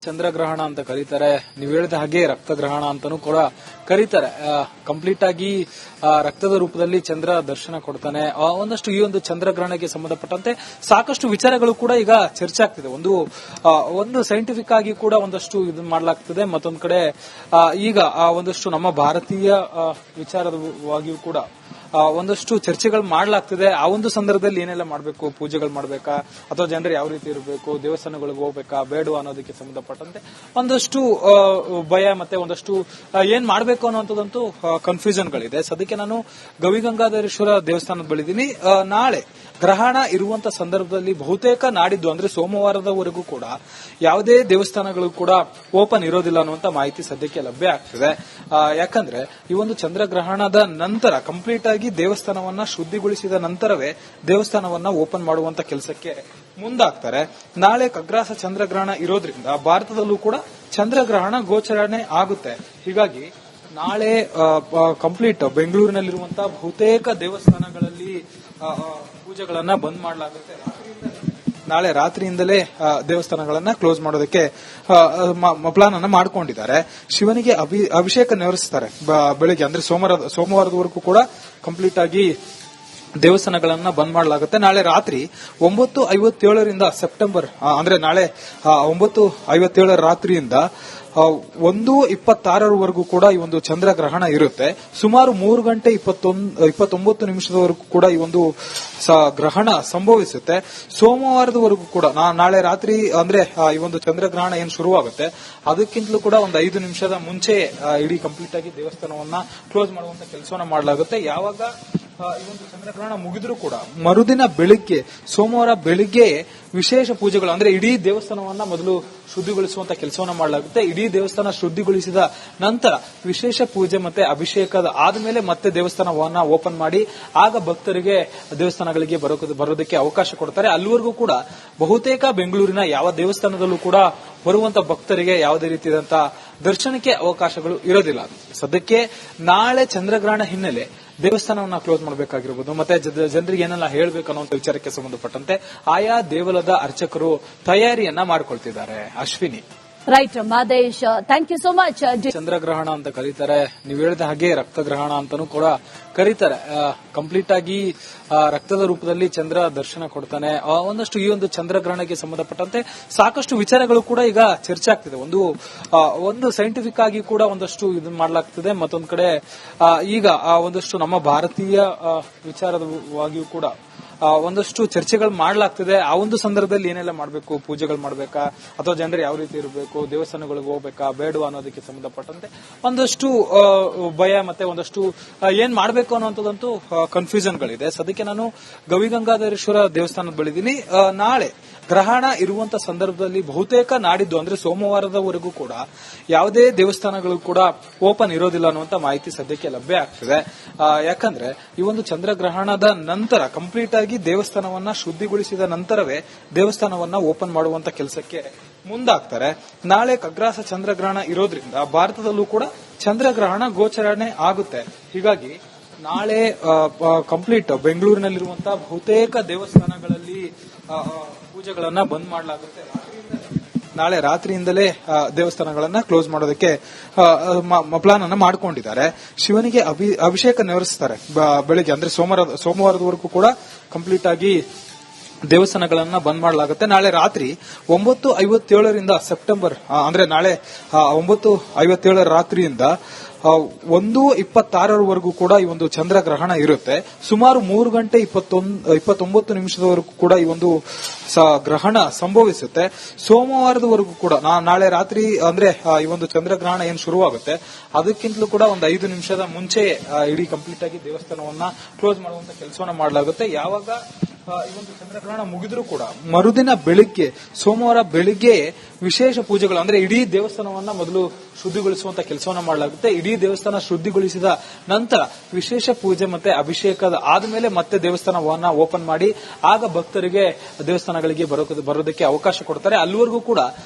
ಚಂದ್ರಗ್ರಹಣ ಅಂತ ಕರೀತಾರೆ. ನೀವು ಹೇಳಿದ ಹಾಗೆ ರಕ್ತಗ್ರಹಣ ಅಂತಾನೂ ಕೂಡ ಕರೀತಾರೆ. ಕಂಪ್ಲೀಟ್ ಆಗಿ ರಕ್ತದ ರೂಪದಲ್ಲಿ ಚಂದ್ರ ದರ್ಶನ ಕೊಡ್ತಾನೆ. ಒಂದಷ್ಟು ಈ ಒಂದು ಚಂದ್ರಗ್ರಹಣಕ್ಕೆ ಸಂಬಂಧಪಟ್ಟಂತೆ ಸಾಕಷ್ಟು ವಿಚಾರಗಳು ಕೂಡ ಈಗ ಚರ್ಚೆ ಆಗ್ತಿದೆ. ಒಂದು ಸೈಂಟಿಫಿಕ್ ಆಗಿ ಕೂಡ ಒಂದಷ್ಟು ಇದನ್ನ ಮಾಡಲಾಗ್ತದೆ. ಮತ್ತೊಂದು ಕಡೆ ಈಗ ಒಂದಷ್ಟು ನಮ್ಮ ಭಾರತೀಯ ವಿಚಾರವಾಗಿಯೂ ಕೂಡ ಒಂದಷ್ಟು ಚರ್ಚೆಗಳು ಮಾಡಲಾಗ್ತಿದೆ. ಆ ಒಂದು ಸಂದರ್ಭದಲ್ಲಿ ಏನೆಲ್ಲ ಮಾಡಬೇಕು, ಪೂಜೆಗಳು ಮಾಡಬೇಕಾ ಅಥವಾ ಜನರು ಯಾವ ರೀತಿ ಇರಬೇಕು, ದೇವಸ್ಥಾನಗಳಿಗೆ ಹೋಗ್ಬೇಕಾ ಬೇಡ ಅನ್ನೋದಕ್ಕೆ ಸಂಬಂಧಪಟ್ಟಂತೆ ಒಂದಷ್ಟು ಭಯ ಮತ್ತೆ ಒಂದಷ್ಟು ಏನ್ ಮಾಡಬೇಕು ಅನ್ನೋಂಥದ್ದಂತೂ ಕನ್ಫ್ಯೂಷನ್ಗಳಿದೆ. ಸದ್ಯಕ್ಕೆ ನಾನು ಗವಿಗಂಗಾಧರೇಶ್ವರ ದೇವಸ್ಥಾನದ ಬಳಿದೀನಿ. ನಾಳೆ ಗ್ರಹಣ ಇರುವಂತ ಸಂದರ್ಭದಲ್ಲಿ ಬಹುತೇಕ ನಾಡಿದ್ದು ಅಂದ್ರೆ ಸೋಮವಾರದವರೆಗೂ ಕೂಡ ಯಾವುದೇ ದೇವಸ್ಥಾನಗಳು ಕೂಡ ಓಪನ್ ಇರೋದಿಲ್ಲ ಅನ್ನುವಂತ ಮಾಹಿತಿ ಸದ್ಯಕ್ಕೆ ಲಭ್ಯ ಆಗ್ತಿದೆ. ಯಾಕಂದ್ರೆ ಈ ಒಂದು ಚಂದ್ರಗ್ರಹಣದ ನಂತರ ಕಂಪ್ಲೀಟ್ ಆಗಿ ದೇವಸ್ಥಾನವನ್ನ ಶುದ್ಧಿಗೊಳಿಸಿದ ನಂತರವೇ ದೇವಸ್ಥಾನವನ್ನ ಓಪನ್ ಮಾಡುವಂತ ಕೆಲಸಕ್ಕೆ ಮುಂದಾಗ್ತಾರೆ. ನಾಳೆ ಖಗ್ರಾಸ ಚಂದ್ರಗ್ರಹಣ ಇರೋದ್ರಿಂದ ಭಾರತದಲ್ಲೂ ಕೂಡ ಚಂದ್ರಗ್ರಹಣ ಗೋಚರಣೆ ಆಗುತ್ತೆ. ಹೀಗಾಗಿ ನಾಳೆ ಕಂಪ್ಲೀಟ್ ಬೆಂಗಳೂರಿನಲ್ಲಿರುವಂತಹ ಬಹುತೇಕ ದೇವಸ್ಥಾನಗಳಲ್ಲಿ ಪೂಜೆಗಳನ್ನ ಬಂದ್ ಮಾಡಲಾಗುತ್ತೆ. ನಾಳೆ ರಾತ್ರಿಯಿಂದಲೇ ದೇವಸ್ಥಾನಗಳನ್ನ ಕ್ಲೋಸ್ ಮಾಡೋದಕ್ಕೆ ಪ್ಲಾನ್ ಅನ್ನ ಮಾಡ್ಕೊಂಡಿದ್ದಾರೆ. ಶಿವನಿಗೆ ಅಭಿಷೇಕ ನೆರವೇರಿಸ್ತಾರೆ ಬೆಳಿಗ್ಗೆ, ಅಂದ್ರೆ ಸೋಮವಾರದವರೆಗೂ ಕೂಡ ಕಂಪ್ಲೀಟ್ ಆಗಿ ದೇವಸ್ಥಾನಗಳನ್ನ ಬಂದ್ ಮಾಡಲಾಗುತ್ತೆ. ನಾಳೆ ರಾತ್ರಿ 9:57 ಸೆಪ್ಟೆಂಬರ್ ಅಂದ್ರೆ ನಾಳೆ 9:57 ರಾತ್ರಿಯಿಂದ 1:26 ಕೂಡ ಈ ಒಂದು ಚಂದ್ರಗ್ರಹಣ ಇರುತ್ತೆ. ಸುಮಾರು 3:29 ಕೂಡ ಈ ಒಂದು ಗ್ರಹಣ ಸಂಭವಿಸುತ್ತೆ. ಸೋಮವಾರದವರೆಗೂ ಕೂಡ ನಾಳೆ ರಾತ್ರಿ ಅಂದ್ರೆ ಈ ಒಂದು ಚಂದ್ರಗ್ರಹಣ ಏನ್ ಶುರುವಾಗುತ್ತೆ ಅದಕ್ಕಿಂತಲೂ ಕೂಡ ಒಂದು 5 ನಿಮಿಷದ ಮುಂಚೆ ಇಡೀ ಕಂಪ್ಲೀಟ್ ಆಗಿ ದೇವಸ್ಥಾನವನ್ನ ಕ್ಲೋಸ್ ಮಾಡುವಂತ ಕೆಲಸವನ್ನ ಮಾಡಲಾಗುತ್ತೆ. ಯಾವಾಗ ಈ ಒಂದು ಚಂದ್ರಗ್ರಹಣ ಮುಗಿದ್ರೂ ಕೂಡ ಮರುದಿನ ಬೆಳಿಗ್ಗೆ ಸೋಮವಾರ ಬೆಳಿಗ್ಗೆ ವಿಶೇಷ ಪೂಜೆಗಳು ಅಂದ್ರೆ ಇಡೀ ದೇವಸ್ಥಾನವನ್ನ ಮೊದಲು ಶುದ್ಧಿಗೊಳಿಸುವಂತ ಕೆಲಸವನ್ನ ಮಾಡಲಾಗುತ್ತೆ. ಇಡೀ ದೇವಸ್ಥಾನ ಶುದ್ಧಿಗೊಳಿಸಿದ ನಂತರ ವಿಶೇಷ ಪೂಜೆ ಮತ್ತೆ ಅಭಿಷೇಕದ ಆದ್ಮೇಲೆ ಮತ್ತೆ ದೇವಸ್ಥಾನವನ್ನ ಓಪನ್ ಮಾಡಿ ಆಗ ಭಕ್ತರಿಗೆ ದೇವಸ್ಥಾನಗಳಿಗೆ ಬರೋದಕ್ಕೆ ಅವಕಾಶ ಕೊಡ್ತಾರೆ. ಅಲ್ಲಿವರೆಗೂ ಕೂಡ ಬಹುತೇಕ ಬೆಂಗಳೂರಿನ ಯಾವ ದೇವಸ್ಥಾನದಲ್ಲೂ ಕೂಡ ಬರುವಂತ ಭಕ್ತರಿಗೆ ಯಾವುದೇ ರೀತಿಯಾದಂತಹ ದರ್ಶನಕ್ಕೆ ಅವಕಾಶಗಳು ಇರೋದಿಲ್ಲ. ಸದ್ಯಕ್ಕೆ ನಾಳೆ ಚಂದ್ರಗ್ರಹಣ ಹಿನ್ನೆಲೆ ದೇವಸ್ಥಾನವನ್ನ ಕ್ಲೋಸ್ ಮಾಡಬೇಕಾಗಿರ್ಬೋದು, ಮತ್ತೆ ಜನರಿಗೆ ಏನೆಲ್ಲ ಹೇಳಬೇಕು ಅನ್ನೋ ವಿಚಾರಕ್ಕೆ ಸಂಬಂಧಪಟ್ಟಂತೆ ಆಯಾ ದೇವಲದ ಅರ್ಚಕರು ತಯಾರಿಯನ್ನ ಮಾಡಿಕೊಳ್ತಿದ್ದಾರೆ. Ashwini, right Madesh, thank you so much. ಚಂದ್ರಗ್ರಹಣ ಅಂತ ಕರೀತಾರೆ. ನೀವು ಹೇಳಿದ ಹಾಗೆ ರಕ್ತಗ್ರಹಣ ಅಂತಾನೂ ಕೂಡ ಕರೀತಾರೆ. ಕಂಪ್ಲೀಟ್ ಆಗಿ ರಕ್ತದ ರೂಪದಲ್ಲಿ ಚಂದ್ರ ದರ್ಶನ ಕೊಡ್ತಾನೆ. ಒಂದಷ್ಟು ಈ ಒಂದು ಚಂದ್ರಗ್ರಹಣಕ್ಕೆ ಸಂಬಂಧಪಟ್ಟಂತೆ ಸಾಕಷ್ಟು ವಿಚಾರಗಳು ಕೂಡ ಈಗ ಚರ್ಚೆ ಆಗ್ತಿದೆ. ಒಂದು ಸೈಂಟಿಫಿಕ್ ಆಗಿ ಕೂಡ ಒಂದಷ್ಟು ಇದನ್ನ ಮಾಡಲಾಗ್ತದೆ. ಮತ್ತೊಂದು ಕಡೆ ಈಗ ಒಂದಷ್ಟು ನಮ್ಮ ಭಾರತೀಯ ವಿಚಾರವಾಗಿಯೂ ಕೂಡ ಒಂದಷ್ಟು ಚರ್ಚೆಗಳು ಮಾಡಲಾಗ್ತಿದೆ. ಆ ಒಂದು ಸಂದರ್ಭದಲ್ಲಿ ಏನೆಲ್ಲ ಮಾಡಬೇಕು, ಪೂಜೆಗಳು ಮಾಡಬೇಕಾ ಅಥವಾ ಜನರು ಯಾವ ರೀತಿ ಇರಬೇಕು, ದೇವಸ್ಥಾನಗಳಿಗೆ ಹೋಗ್ಬೇಕಾ ಬೇಡ ಅನ್ನೋದಕ್ಕೆ ಸಂಬಂಧಪಟ್ಟಂತೆ ಒಂದಷ್ಟು ಭಯ ಮತ್ತೆ ಒಂದಷ್ಟು ಏನ್ ಮಾಡಬೇಕು ಅನ್ನೋಂಥದ್ದಂತೂ ಕನ್ಫ್ಯೂಷನ್ಗಳಿದೆ. ಸದ್ಯಕ್ಕೆ ನಾನು ಗವಿಗಂಗಾಧರೇಶ್ವರ ದೇವಸ್ಥಾನದ ಬಳಿದೀನಿ. ನಾಳೆ ಗ್ರಹಣ ಇರುವಂತ ಸಂದರ್ಭದಲ್ಲಿ ಬಹುತೇಕ ನಾಡಿದ್ದು ಅಂದ್ರೆ ಸೋಮವಾರದವರೆಗೂ ಕೂಡ ಯಾವುದೇ ದೇವಸ್ಥಾನಗಳು ಕೂಡ ಓಪನ್ ಇರೋದಿಲ್ಲ ಅನ್ನುವಂತ ಮಾಹಿತಿ ಸದ್ಯಕ್ಕೆ ಲಭ್ಯ ಆಗ್ತಿದೆ. ಯಾಕಂದ್ರೆ ಈ ಒಂದು ಚಂದ್ರಗ್ರಹಣದ ನಂತರ ಕಂಪ್ಲೀಟ್ ಆಗಿ ದೇವಸ್ಥಾನವನ್ನ ಶುದ್ಧಿಗೊಳಿಸಿದ ನಂತರವೇ ದೇವಸ್ಥಾನವನ್ನ ಓಪನ್ ಮಾಡುವಂತ ಕೆಲಸಕ್ಕೆ ಮುಂದಾಗ್ತಾರೆ. ನಾಳೆ ಖಗ್ರಾಸ ಚಂದ್ರಗ್ರಹಣ ಇರೋದ್ರಿಂದ ಭಾರತದಲ್ಲೂ ಕೂಡ ಚಂದ್ರಗ್ರಹಣ ಗೋಚರಣೆ ಆಗುತ್ತೆ. ಹೀಗಾಗಿ ನಾಳೆ ಕಂಪ್ಲೀಟ್ ಬೆಂಗಳೂರಿನಲ್ಲಿರುವಂತಹ ಬಹುತೇಕ ದೇವಸ್ಥಾನಗಳಲ್ಲಿ ಪೂಜೆಗಳನ್ನ ಬಂದ್ ಮಾಡಲಾಗುತ್ತೆ. ನಾಳೆ ರಾತ್ರಿಯಿಂದಲೇ ದೇವಸ್ಥಾನಗಳನ್ನ ಕ್ಲೋಸ್ ಮಾಡೋದಕ್ಕೆ ಪ್ಲಾನ್ ಅನ್ನ ಮಾಡ್ಕೊಂಡಿದ್ದಾರೆ. ಶಿವನಿಗೆ ಅಭಿಷೇಕ ನೆರವೇರಿಸ್ತಾರೆ ಬೆಳಿಗ್ಗೆ, ಅಂದ್ರೆ ಸೋಮವಾರದವರೆಗೂ ಕೂಡ ಕಂಪ್ಲೀಟ್ ಆಗಿ ದೇವಸ್ಥಾನಗಳನ್ನ ಬಂದ್ ಮಾಡಲಾಗುತ್ತೆ. ನಾಳೆ ರಾತ್ರಿ 9:57 ಸೆಪ್ಟೆಂಬರ್ ಅಂದ್ರೆ ನಾಳೆ 9:57 ರಾತ್ರಿಯಿಂದ 1:26 ಕೂಡ ಈ ಒಂದು ಚಂದ್ರಗ್ರಹಣ ಇರುತ್ತೆ. ಸುಮಾರು 3:29 ಕೂಡ ಈ ಒಂದು ಗ್ರಹಣ ಸಂಭವಿಸುತ್ತೆ. ಸೋಮವಾರದವರೆಗೂ ಕೂಡ ನಾಳೆ ರಾತ್ರಿ ಅಂದ್ರೆ ಈ ಒಂದು ಚಂದ್ರಗ್ರಹಣ ಏನ್ ಶುರುವಾಗುತ್ತೆ ಅದಕ್ಕಿಂತಲೂ ಕೂಡ ಒಂದು 5 ನಿಮಿಷದ ಮುಂಚೆ ಇಡೀ ಕಂಪ್ಲೀಟ್ ಆಗಿ ದೇವಸ್ಥಾನವನ್ನ ಕ್ಲೋಸ್ ಮಾಡುವಂತ ಕೆಲಸವನ್ನ ಮಾಡಲಾಗುತ್ತೆ. ಯಾವಾಗ ಈ ಒಂದು ಚಂದ್ರಗ್ರಹಣ ಮುಗಿದ್ರೂ ಕೂಡ ಮರುದಿನ ಬೆಳಿಗ್ಗೆ ಸೋಮವಾರ ಬೆಳಿಗ್ಗೆ ವಿಶೇಷ ಪೂಜೆಗಳು ಅಂದ್ರೆ ಇಡೀ ದೇವಸ್ಥಾನವನ್ನ ಮೊದಲು ಶುದ್ಧಿಗೊಳಿಸುವಂತ ಕೆಲಸವನ್ನ ಮಾಡಲಾಗುತ್ತೆ. ಇಡೀ ದೇವಸ್ಥಾನ ಶುದ್ಧಿಗೊಳಿಸಿದ ನಂತರ ವಿಶೇಷ ಪೂಜೆ ಮತ್ತೆ ಅಭಿಷೇಕದ ಆದ್ಮೇಲೆ ಮತ್ತೆ ದೇವಸ್ಥಾನವನ್ನ ಓಪನ್ ಮಾಡಿ ಆಗ ಭಕ್ತರಿಗೆ ದೇವಸ್ಥಾನಗಳಿಗೆ ಬರೋದಕ್ಕೆ ಅವಕಾಶ ಕೊಡ್ತಾರೆ. ಅಲ್ಲಿವರೆಗೂ ಕೂಡ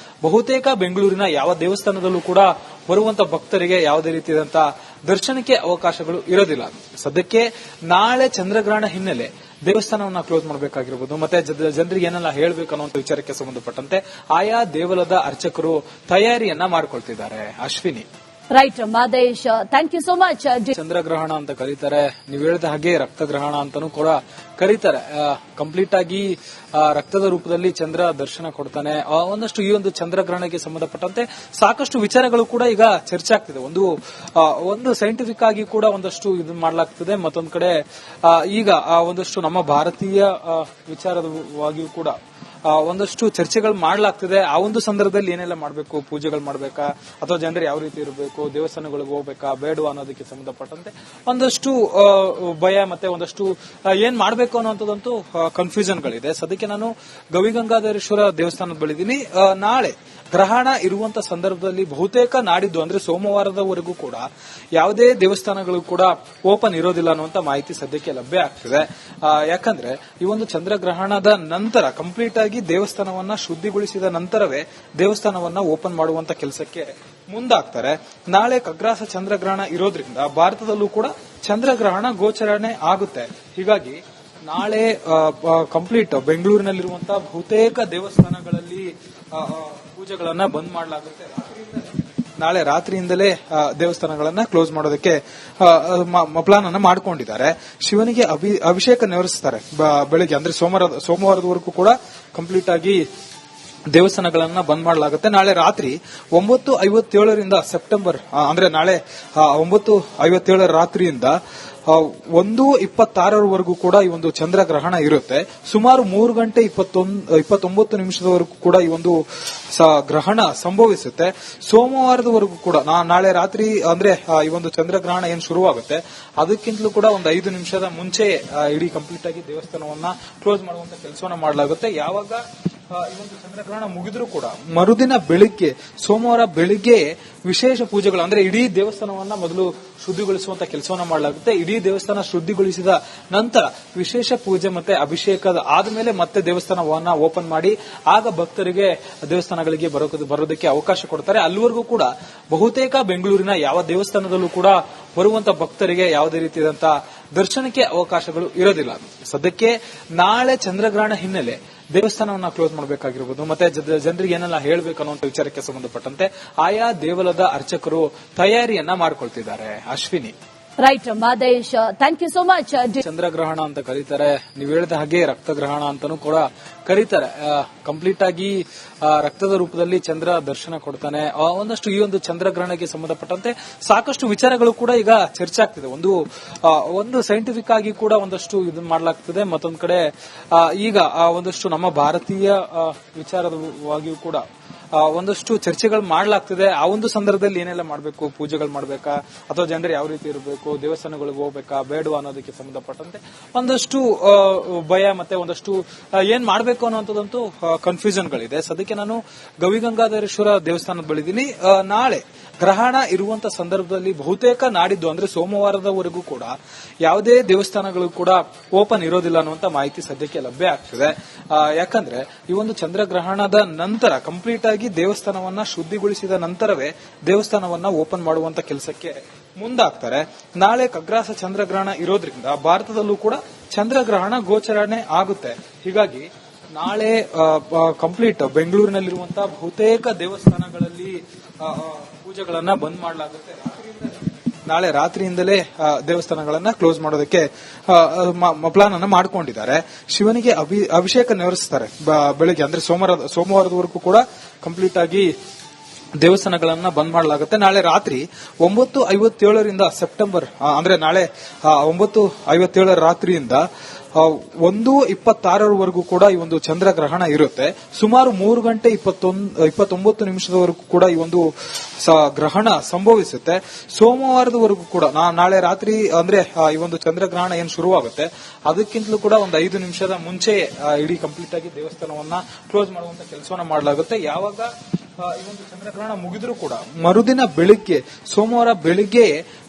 ಬಹುತೇಕ ಬೆಂಗಳೂರಿನ ಯಾವ ದೇವಸ್ಥಾನದಲ್ಲೂ ಕೂಡ ಬರುವಂತ ಭಕ್ತರಿಗೆ ಯಾವುದೇ ರೀತಿಯಾದಂತಹ ದರ್ಶನಕ್ಕೆ ಅವಕಾಶಗಳು ಇರೋದಿಲ್ಲ. ಸದ್ಯಕ್ಕೆ ನಾಳೆ ಚಂದ್ರಗ್ರಹಣ ಹಿನ್ನೆಲೆ ದೇವಸ್ಥಾನವನ್ನ ಕ್ಲೋಸ್ ಮಾಡಬೇಕಾಗಿರ್ಬೋದು, ಮತ್ತೆ ಜನರಿಗೆ ಏನೆಲ್ಲ ಹೇಳ್ಬೇಕು ಅನ್ನೋ ವಿಚಾರಕ್ಕೆ ಸಂಬಂಧಪಟ್ಟಂತೆ ಆಯಾ ದೇವಲದ ಅರ್ಚಕರು ತಯಾರಿಯನ್ನ ಮಾಡ್ಕೊಳ್ತಿದ್ದಾರೆ. Ashwini. Right Madesh, thank you so much. ಚಂದ್ರಗ್ರಹಣ ಅಂತ ಕರೀತಾರೆ, ನೀವು ಹೇಳಿದ ಹಾಗೆ ರಕ್ತಗ್ರಹಣ ಅಂತಾನೂ ಕೂಡ ಕರೀತಾರೆ. ಕಂಪ್ಲೀಟ್ ಆಗಿ ರಕ್ತದ ರೂಪದಲ್ಲಿ ಚಂದ್ರ ದರ್ಶನ ಕೊಡ್ತಾನೆ. ಒಂದಷ್ಟು ಈ ಒಂದು ಚಂದ್ರಗ್ರಹಣಕ್ಕೆ ಸಂಬಂಧಪಟ್ಟಂತೆ ಸಾಕಷ್ಟು ವಿಚಾರಗಳು ಕೂಡ ಈಗ ಚರ್ಚೆ ಆಗ್ತಿದೆ. ಒಂದು ಸೈಂಟಿಫಿಕ್ ಆಗಿ ಕೂಡ ಒಂದಷ್ಟು ಇದನ್ನ ಮಾಡಲಾಗ್ತದೆ. ಮತ್ತೊಂದು ಕಡೆ ಈಗ ಒಂದಷ್ಟು ನಮ್ಮ ಭಾರತೀಯ ವಿಚಾರವಾಗಿಯೂ ಕೂಡ ಒಂದಷ್ಟು ಚರ್ಚೆಗಳು ಮಾಡಲಾಗ್ತಿದೆ. ಆ ಒಂದು ಸಂದರ್ಭದಲ್ಲಿ ಏನೆಲ್ಲ ಮಾಡಬೇಕು, ಪೂಜೆಗಳು ಮಾಡಬೇಕಾ ಅಥವಾ ಜನರು ಯಾವ ರೀತಿ ಇರಬೇಕು, ದೇವಸ್ಥಾನಗಳಿಗೆ ಹೋಗ್ಬೇಕಾ ಬೇಡವಾ ಅನ್ನೋದಕ್ಕೆ ಸಂಬಂಧಪಟ್ಟಂತೆ ಒಂದಷ್ಟು ಭಯ ಮತ್ತೆ ಒಂದಷ್ಟು ಏನ್ ಮಾಡಬೇಕು ಅನ್ನೋಂಥದ್ದಂತೂ ಕನ್ಫ್ಯೂಷನ್ಗಳಿದೆ. ಸದ್ಯಕ್ಕೆ ನಾನು ಗವಿಗಂಗಾಧರೇಶ್ವರ ದೇವಸ್ಥಾನದ ಬಳಿದೀನಿ. ನಾಳೆ ಗ್ರಹಣ ಇರುವಂತ ಸಂದರ್ಭದಲ್ಲಿ ಬಹುತೇಕ ನಾಡಿದ್ದು ಅಂದ್ರೆ ಸೋಮವಾರದವರೆಗೂ ಕೂಡ ಯಾವುದೇ ದೇವಸ್ಥಾನಗಳು ಕೂಡ ಓಪನ್ ಇರೋದಿಲ್ಲ ಅನ್ನುವಂತ ಮಾಹಿತಿ ಸದ್ಯಕ್ಕೆ ಲಭ್ಯ ಆಗ್ತಿದೆ. ಯಾಕಂದ್ರೆ ಈ ಒಂದು ಚಂದ್ರಗ್ರಹಣದ ನಂತರ ಕಂಪ್ಲೀಟ್ ಆಗಿ ದೇವಸ್ಥಾನವನ್ನ ಶುದ್ಧಿಗೊಳಿಸಿದ ನಂತರವೇ ದೇವಸ್ಥಾನವನ್ನ ಓಪನ್ ಮಾಡುವಂತ ಕೆಲಸಕ್ಕೆ ಮುಂದಾಗ್ತಾರೆ. ನಾಳೆ ಖಗ್ರಾಸ ಚಂದ್ರಗ್ರಹಣ ಇರೋದ್ರಿಂದ ಭಾರತದಲ್ಲೂ ಕೂಡ ಚಂದ್ರಗ್ರಹಣ ಗೋಚರಣೆ ಆಗುತ್ತೆ. ಹೀಗಾಗಿ ನಾಳೆ ಕಂಪ್ಲೀಟ್ ಬೆಂಗಳೂರಿನಲ್ಲಿರುವಂತಹ ಬಹುತೇಕ ದೇವಸ್ಥಾನಗಳಲ್ಲಿ ಪೂಜೆಗಳನ್ನ ಬಂದ್ ಮಾಡಲಾಗುತ್ತೆ. ನಾಳೆ ರಾತ್ರಿಯಿಂದಲೇ ದೇವಸ್ಥಾನಗಳನ್ನ ಕ್ಲೋಸ್ ಮಾಡೋದಕ್ಕೆ ಪ್ಲಾನ್ ಅನ್ನ ಮಾಡ್ಕೊಂಡಿದ್ದಾರೆ. ಶಿವನಿಗೆ ಅಭಿಷೇಕ ನೆರವೇರಿಸ್ತಾರೆ ಬೆಳಿಗ್ಗೆ, ಅಂದ್ರೆ ಸೋಮವಾರದವರೆಗೂ ಕೂಡ ಕಂಪ್ಲೀಟ್ ಆಗಿ ದೇವಸ್ಥಾನಗಳನ್ನ ಬಂದ್ ಮಾಡಲಾಗುತ್ತೆ. ನಾಳೆ ರಾತ್ರಿ 9:57 ಸೆಪ್ಟೆಂಬರ್ ಅಂದ್ರೆ ನಾಳೆ 9:57 ರಾತ್ರಿಯಿಂದ 1:26 ಕೂಡ ಈ ಒಂದು ಚಂದ್ರಗ್ರಹಣ ಇರುತ್ತೆ. ಸುಮಾರು 3:29 ಕೂಡ ಈ ಒಂದು ಗ್ರಹಣ ಸಂಭವಿಸುತ್ತೆ. ಸೋಮವಾರದವರೆಗೂ ಕೂಡ ನಾಳೆ ರಾತ್ರಿ ಅಂದ್ರೆ ಈ ಒಂದು ಚಂದ್ರಗ್ರಹಣ ಏನ್ ಶುರುವಾಗುತ್ತೆ ಅದಕ್ಕಿಂತಲೂ ಕೂಡ ಒಂದು 5 ನಿಮಿಷದ ಮುಂಚೆ ಇಡೀ ಕಂಪ್ಲೀಟ್ ಆಗಿ ದೇವಸ್ಥಾನವನ್ನ ಕ್ಲೋಸ್ ಮಾಡುವಂತ ಕೆಲಸವನ್ನ ಮಾಡಲಾಗುತ್ತೆ. ಯಾವಾಗ ಈ ಒಂದು ಚಂದ್ರಗ್ರಹಣ ಮುಗಿದ್ರೂ ಕೂಡ ಮರುದಿನ ಬೆಳಿಗ್ಗೆ ಸೋಮವಾರ ಬೆಳಿಗ್ಗೆ ವಿಶೇಷ ಪೂಜೆಗಳು ಅಂದ್ರೆ ಇಡೀ ದೇವಸ್ಥಾನವನ್ನ ಮೊದಲು ಶುದ್ಧಿಗೊಳಿಸುವಂತ ಕೆಲಸವನ್ನ ಮಾಡಲಾಗುತ್ತೆ. ಇಡೀ ದೇವಸ್ಥಾನ ಶುದ್ಧಿಗೊಳಿಸಿದ ನಂತರ ವಿಶೇಷ ಪೂಜೆ ಮತ್ತೆ ಅಭಿಷೇಕದ ಆದ್ಮೇಲೆ ಮತ್ತೆ ದೇವಸ್ಥಾನವನ್ನ ಓಪನ್ ಮಾಡಿ ಆಗ ಭಕ್ತರಿಗೆ ದೇವಸ್ಥಾನಗಳಿಗೆ ಬರೋದಕ್ಕೆ ಅವಕಾಶ ಕೊಡ್ತಾರೆ. ಅಲ್ಲಿವರೆಗೂ ಕೂಡ ಬಹುತೇಕ ಬೆಂಗಳೂರಿನ ಯಾವ ದೇವಸ್ಥಾನದಲ್ಲೂ ಕೂಡ ಬರುವಂತ ಭಕ್ತರಿಗೆ ಯಾವುದೇ ರೀತಿಯಾದಂತಹ ದರ್ಶನಕ್ಕೆ ಅವಕಾಶಗಳು ಇರೋದಿಲ್ಲ. ಸದ್ಯಕ್ಕೆ ನಾಳೆ ಚಂದ್ರಗ್ರಹಣ ಹಿನ್ನೆಲೆ ದೇವಸ್ಥಾನವನ್ನ ಕ್ಲೋಸ್ ಮಾಡಬೇಕಾಗಿರ್ಬೋದು, ಮತ್ತೆ ಜನರಿಗೆ ಏನೆಲ್ಲ ಹೇಳ್ಬೇಕು ಅನ್ನೋ ವಿಚಾರಕ್ಕೆ ಸಂಬಂಧಪಟ್ಟಂತೆ ಆಯಾ ದೇವಲದ ಅರ್ಚಕರು ತಯಾರಿಯನ್ನ ಮಾಡ್ಕೊಳ್ತಿದ್ದಾರೆ. Ashwini. Right Madesh, thank you so much. ಚಂದ್ರಗ್ರಹಣ ಅಂತ ಕರೀತಾರೆ, ನೀವು ಹೇಳಿದ ಹಾಗೆ ರಕ್ತಗ್ರಹಣ ಅಂತಾನೂ ಕೂಡ ಕರೀತಾರೆ. ಕಂಪ್ಲೀಟ್ ಆಗಿ ರಕ್ತದ ರೂಪದಲ್ಲಿ ಚಂದ್ರ ದರ್ಶನ ಕೊಡ್ತಾನೆ. ಒಂದಷ್ಟು ಈ ಒಂದು ಚಂದ್ರಗ್ರಹಣಕ್ಕೆ ಸಂಬಂಧಪಟ್ಟಂತೆ ಸಾಕಷ್ಟು ವಿಚಾರಗಳು ಕೂಡ ಈಗ ಚರ್ಚೆ ಆಗ್ತಿದೆ. ಒಂದು ಸೈಂಟಿಫಿಕ್ ಆಗಿ ಕೂಡ ಒಂದಷ್ಟು ಇದನ್ನ ಮಾಡಲಾಗ್ತದೆ. ಮತ್ತೊಂದು ಕಡೆ ಈಗ ಒಂದಷ್ಟು ನಮ್ಮ ಭಾರತೀಯ ವಿಚಾರವಾಗಿಯೂ ಕೂಡ ಒಂದಷ್ಟು ಚರ್ಚೆಗಳು ಮಾಡಲಾಗ್ತಿದೆ. ಆ ಒಂದು ಸಂದರ್ಭದಲ್ಲಿ ಏನೆಲ್ಲ ಮಾಡಬೇಕು, ಪೂಜೆಗಳು ಮಾಡಬೇಕಾ ಅಥವಾ ಜನರು ಯಾವ ರೀತಿ ಇರಬೇಕು, ದೇವಸ್ಥಾನಗಳಿಗೆ ಹೋಗ್ಬೇಕಾ ಬೇಡವಾ ಅನ್ನೋದಕ್ಕೆ ಸಂಬಂಧಪಟ್ಟಂತೆ ಒಂದಷ್ಟು ಭಯ ಮತ್ತೆ ಒಂದಷ್ಟು ಏನ್ ಮಾಡಬೇಕು ಅನ್ನೋಂಥದ್ದಂತೂ ಕನ್ಫ್ಯೂಷನ್ಗಳಿದೆ. ಸದ್ಯಕ್ಕೆ ನಾನು ಗವಿಗಂಗಾಧರೇಶ್ವರ ದೇವಸ್ಥಾನದ ಬಳಿದೀನಿ. ನಾಳೆ ಗ್ರಹಣ ಇರುವಂತ ಸಂದರ್ಭದಲ್ಲಿ ಬಹುತೇಕ ನಾಡಿದ್ದು ಅಂದ್ರೆ ಸೋಮವಾರದವರೆಗೂ ಕೂಡ ಯಾವುದೇ ದೇವಸ್ಥಾನಗಳು ಕೂಡ ಓಪನ್ ಇರೋದಿಲ್ಲ ಅನ್ನುವಂತ ಮಾಹಿತಿ ಸದ್ಯಕ್ಕೆ ಲಭ್ಯ ಆಗ್ತಿದೆ. ಯಾಕಂದ್ರೆ ಈ ಒಂದು ಚಂದ್ರಗ್ರಹಣದ ನಂತರ ಕಂಪ್ಲೀಟ್ ಆಗಿ ದೇವಸ್ಥಾನವನ್ನ ಶುದ್ಧಿಗೊಳಿಸಿದ ನಂತರವೇ ದೇವಸ್ಥಾನವನ್ನ ಓಪನ್ ಮಾಡುವಂತ ಕೆಲಸಕ್ಕೆ ಮುಂದಾಗ್ತಾರೆ. ನಾಳೆ ಖಗ್ರಾಸ ಚಂದ್ರಗ್ರಹಣ ಇರೋದ್ರಿಂದ ಭಾರತದಲ್ಲೂ ಕೂಡ ಚಂದ್ರಗ್ರಹಣ ಗೋಚರಣೆ ಆಗುತ್ತೆ. ಹೀಗಾಗಿ ನಾಳೆ ಕಂಪ್ಲೀಟ್ ಬೆಂಗಳೂರಿನಲ್ಲಿರುವಂತಹ ಬಹುತೇಕ ದೇವಸ್ಥಾನಗಳಲ್ಲಿ ಪೂಜೆಗಳನ್ನ ಬಂದ್ ಮಾಡಲಾಗುತ್ತೆ. ನಾಳೆ ರಾತ್ರಿಯಿಂದಲೇ ದೇವಸ್ಥಾನಗಳನ್ನ ಕ್ಲೋಸ್ ಮಾಡೋದಕ್ಕೆ ಪ್ಲಾನ್ ಅನ್ನ ಮಾಡ್ಕೊಂಡಿದ್ದಾರೆ. ಶಿವನಿಗೆ ಅಭಿಷೇಕ ನೆರವೇರಿಸ್ತಾರೆ ಬೆಳಿಗ್ಗೆ, ಅಂದ್ರೆ ಸೋಮವಾರದವರೆಗೂ ಕೂಡ ಕಂಪ್ಲೀಟ್ ಆಗಿ ದೇವಸ್ಥಾನಗಳನ್ನ ಬಂದ್ ಮಾಡಲಾಗುತ್ತೆ. ನಾಳೆ ರಾತ್ರಿ 9:57 ಸೆಪ್ಟೆಂಬರ್ ಅಂದ್ರೆ ನಾಳೆ 9:57 ರಾತ್ರಿಯಿಂದ 1:26 ಕೂಡ ಈ ಒಂದು ಚಂದ್ರಗ್ರಹಣ ಇರುತ್ತೆ. ಸುಮಾರು 3:29 ಕೂಡ ಈ ಒಂದು ಗ್ರಹಣ ಸಂಭವಿಸುತ್ತೆ. ಸೋಮವಾರದವರೆಗೂ ಕೂಡ ನಾಳೆ ರಾತ್ರಿ ಅಂದ್ರೆ ಈ ಒಂದು ಚಂದ್ರಗ್ರಹಣ ಏನ್ ಶುರುವಾಗುತ್ತೆ ಅದಕ್ಕಿಂತಲೂ ಕೂಡ ಒಂದು 5 ನಿಮಿಷದ ಮುಂಚೆ ಇಡೀ ಕಂಪ್ಲೀಟ್ ಆಗಿ ದೇವಸ್ಥಾನವನ್ನ ಕ್ಲೋಸ್ ಮಾಡುವಂತ ಕೆಲಸವನ್ನ ಮಾಡಲಾಗುತ್ತೆ. ಯಾವಾಗ ಈ ಒಂದು ಚಂದ್ರಗ್ರಹಣ ಮುಗಿದ್ರೂ ಕೂಡ ಮರುದಿನ ಬೆಳಿಗ್ಗೆ ಸೋಮವಾರ ಬೆಳಿಗ್ಗೆ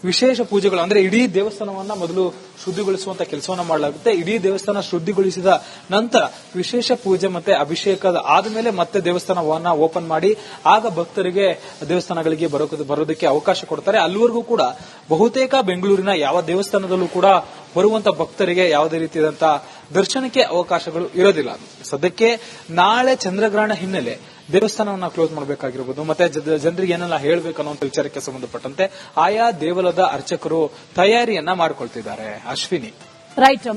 ವಿಶೇಷ ಪೂಜೆಗಳು ಅಂದ್ರೆ ಇಡೀ ದೇವಸ್ಥಾನವನ್ನ ಮೊದಲು ಶುದ್ಧಿಗೊಳಿಸುವಂತ ಕೆಲಸವನ್ನ ಮಾಡಲಾಗುತ್ತೆ. ಇಡೀ ದೇವಸ್ಥಾನ ಶುದ್ಧಿಗೊಳಿಸಿದ ನಂತರ ವಿಶೇಷ ಪೂಜೆ ಮತ್ತೆ ಅಭಿಷೇಕದ ಆದ್ಮೇಲೆ ಮತ್ತೆ ದೇವಸ್ಥಾನವನ್ನ ಓಪನ್ ಮಾಡಿ ಆಗ ಭಕ್ತರಿಗೆ ದೇವಸ್ಥಾನಗಳಿಗೆ ಬರೋದಕ್ಕೆ ಅವಕಾಶ ಕೊಡ್ತಾರೆ. ಅಲ್ಲಿವರೆಗೂ ಕೂಡ ಬಹುತೇಕ ಬೆಂಗಳೂರಿನ ಯಾವ ದೇವಸ್ಥಾನದಲ್ಲೂ ಕೂಡ ಬರುವಂತ ಭಕ್ತರಿಗೆ ಯಾವುದೇ ರೀತಿಯಾದಂತಹ ದರ್ಶನಕ್ಕೆ ಅವಕಾಶಗಳು ಇರೋದಿಲ್ಲ. ಸದ್ಯಕ್ಕೆ ನಾಳೆ ಚಂದ್ರಗ್ರಹಣ ಹಿನ್ನೆಲೆ ದೇವಸ್ಥಾನವನ್ನ ಕ್ಲೋಸ್ ಮಾಡಬೇಕಾಗಿರ್ಬೋದು, ಮತ್ತೆ ಜನರಿಗೆ ಏನೆಲ್ಲ ಹೇಳಬೇಕು ಅನ್ನುವಂಥ ವಿಚಾರಕ್ಕೆ ಸಂಬಂಧಪಟ್ಟಂತೆ ಆಯಾ ದೇವಲದ ಅರ್ಚಕರು ತಯಾರಿಯನ್ನ ಮಾಡಿಕೊಳ್ತಿದ್ದಾರೆ. ಅಶ್ವಿನಿ, ರೈಟ್.